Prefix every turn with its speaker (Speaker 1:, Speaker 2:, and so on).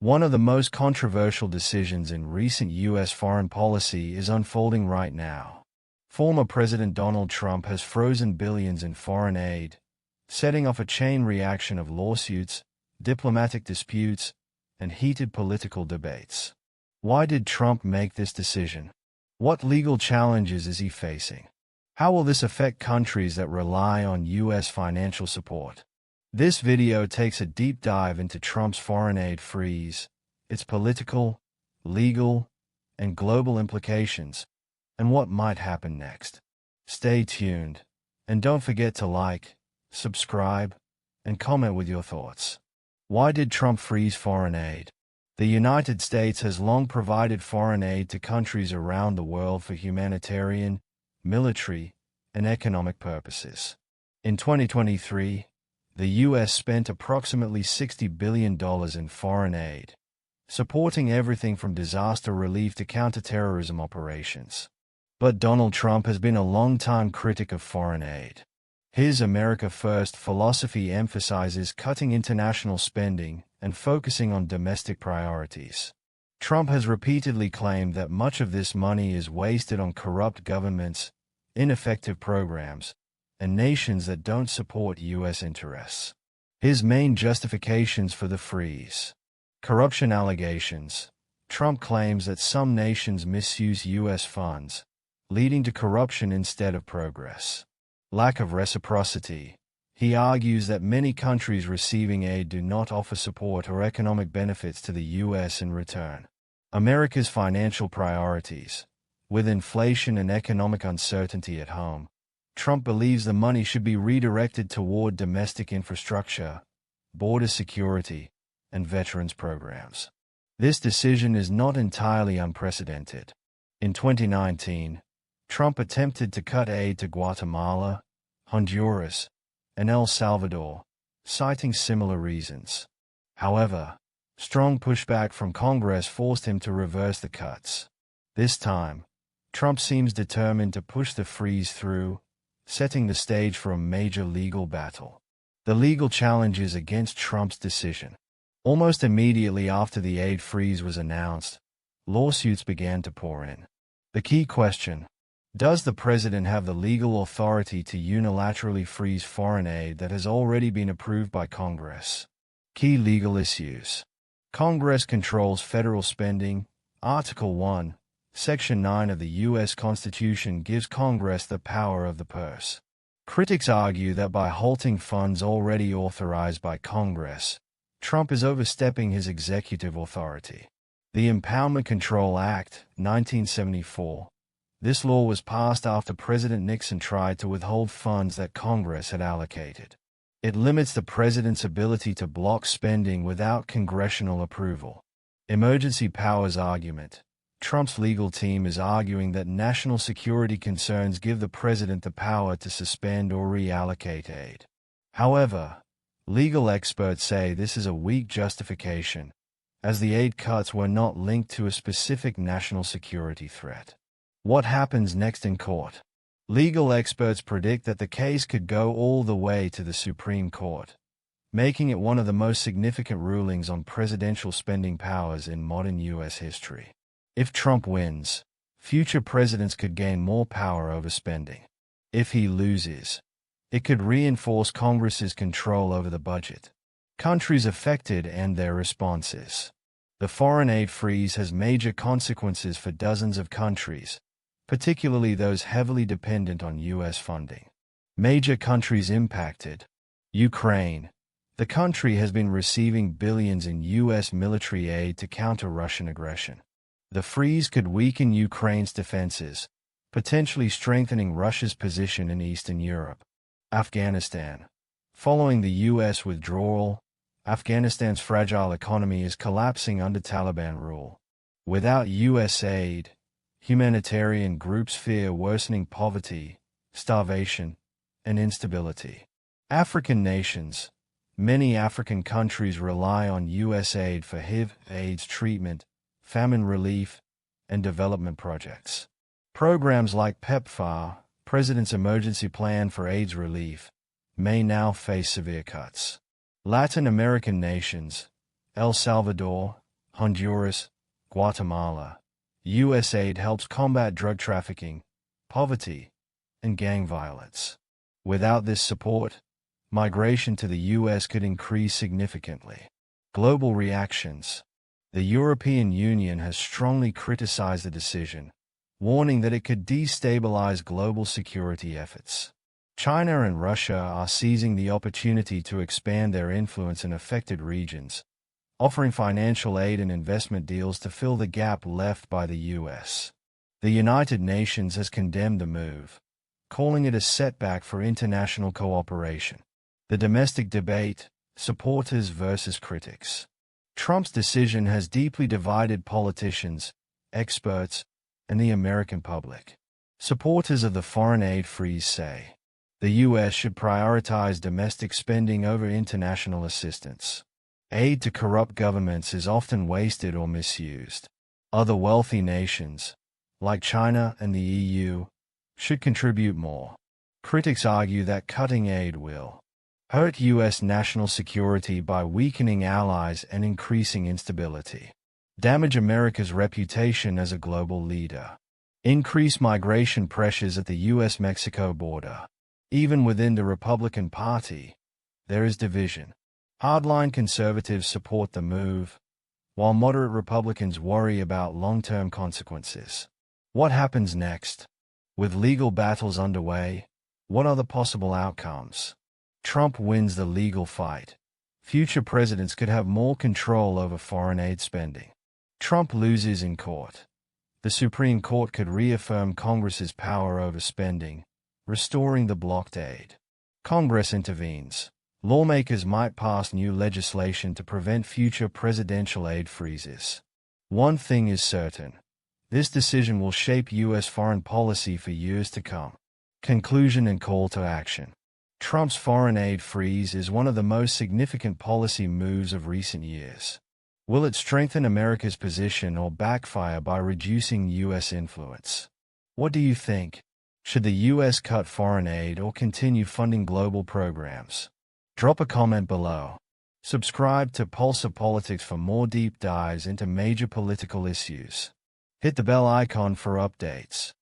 Speaker 1: One of the most controversial decisions in recent U.S. foreign policy is unfolding right now. Former President Donald Trump has frozen billions in foreign aid, setting off a chain reaction of lawsuits, diplomatic disputes, and heated political debates. Why did Trump make this decision? What legal challenges is he facing? How will this affect countries that rely on U.S. financial support? This video takes a deep dive into Trump's foreign aid freeze, its political, legal, and global implications, and what might happen next. Stay tuned, and don't forget to like, subscribe, and comment with your thoughts. Why did Trump freeze foreign aid? The United States has long provided foreign aid to countries around the world for humanitarian, military, and economic purposes. In 2023, the U.S. spent approximately $60 billion in foreign aid, supporting everything from disaster relief to counterterrorism operations. But Donald Trump has been a longtime critic of foreign aid. His America First philosophy emphasizes cutting international spending and focusing on domestic priorities. Trump has repeatedly claimed that much of this money is wasted on corrupt governments, ineffective programs, and nations that don't support U.S. interests. His main justifications for the freeze: corruption allegations. Trump claims that some nations misuse U.S. funds, leading to corruption instead of progress. Lack of reciprocity. He argues that many countries receiving aid do not offer support or economic benefits to the U.S. in return. America's financial priorities. With inflation and economic uncertainty at home, Trump believes the money should be redirected toward domestic infrastructure, border security, and veterans programs. This decision is not entirely unprecedented. In 2019, Trump attempted to cut aid to Guatemala, Honduras, and El Salvador, citing similar reasons. However, strong pushback from Congress forced him to reverse the cuts. This time, Trump seems determined to push the freeze through, setting the stage for a major legal battle. The legal challenges against Trump's decision. Almost immediately after the aid freeze was announced, lawsuits began to pour in. The key question: does the president have the legal authority to unilaterally freeze foreign aid that has already been approved by Congress? Key legal issues. Congress controls federal spending. Article 1, Section 9 of the U.S. Constitution gives Congress the power of the purse. Critics argue that by halting funds already authorized by Congress, Trump is overstepping his executive authority. The Empowerment Control Act, 1974. This law was passed after President Nixon tried to withhold funds that Congress had allocated. It limits the president's ability to block spending without congressional approval. Emergency powers argument. Trump's legal team is arguing that national security concerns give the president the power to suspend or reallocate aid. However, legal experts say this is a weak justification, as the aid cuts were not linked to a specific national security threat. What happens next in court? Legal experts predict that the case could go all the way to the Supreme Court, making it one of the most significant rulings on presidential spending powers in modern U.S. history. If Trump wins, future presidents could gain more power over spending. If he loses, it could reinforce Congress's control over the budget, countries affected, and their responses. The foreign aid freeze has major consequences for dozens of countries, particularly those heavily dependent on U.S. funding. Major countries impacted. Ukraine. The country has been receiving billions in U.S. military aid to counter Russian aggression. The freeze could weaken Ukraine's defenses, potentially strengthening Russia's position in Eastern Europe. Afghanistan. Following the U.S. withdrawal, Afghanistan's fragile economy is collapsing under Taliban rule. Without U.S. aid, humanitarian groups fear worsening poverty, starvation, and instability. African nations. Many African countries rely on U.S. aid for HIV/AIDS treatment, famine relief, and development projects. Programs like PEPFAR, President's Emergency Plan for AIDS Relief, may now face severe cuts. Latin American nations. El Salvador. Honduras, Guatemala. U.S. aid helps combat drug trafficking, poverty, and gang violence. Without this support, migration to the U.S. could increase significantly. Global reactions. The European Union has strongly criticized the decision, warning that it could destabilize global security efforts. China and Russia are seizing the opportunity to expand their influence in affected regions, offering financial aid and investment deals to fill the gap left by the U.S. The United Nations has condemned the move, calling it a setback for international cooperation. The domestic debate, supporters versus critics. Trump's decision has deeply divided politicians, experts, and the American public. Supporters of the foreign aid freeze say the U.S. should prioritize domestic spending over international assistance. Aid to corrupt governments is often wasted or misused. Other wealthy nations, like China and the EU, should contribute more. Critics argue that cutting aid will hurt U.S. national security by weakening allies and increasing instability, damage America's reputation as a global leader, increase migration pressures at the U.S.-Mexico border. Even within the Republican Party, there is division. Hardline conservatives support the move, while moderate Republicans worry about long-term consequences. What happens next? With legal battles underway, what are the possible outcomes? Trump wins the legal fight. Future presidents could have more control over foreign aid spending. Trump loses in court. The Supreme Court could reaffirm Congress's power over spending, restoring the blocked aid. Congress intervenes. Lawmakers might pass new legislation to prevent future presidential aid freezes. One thing is certain. This decision will shape U.S. foreign policy for years to come. Conclusion and call to action. Trump's foreign aid freeze is one of the most significant policy moves of recent years. Will it strengthen America's position or backfire by reducing U.S. influence? What do you think? Should the U.S. cut foreign aid or continue funding global programs? Drop a comment below. Subscribe to Pulse of Politics for more deep dives into major political issues. Hit the bell icon for updates.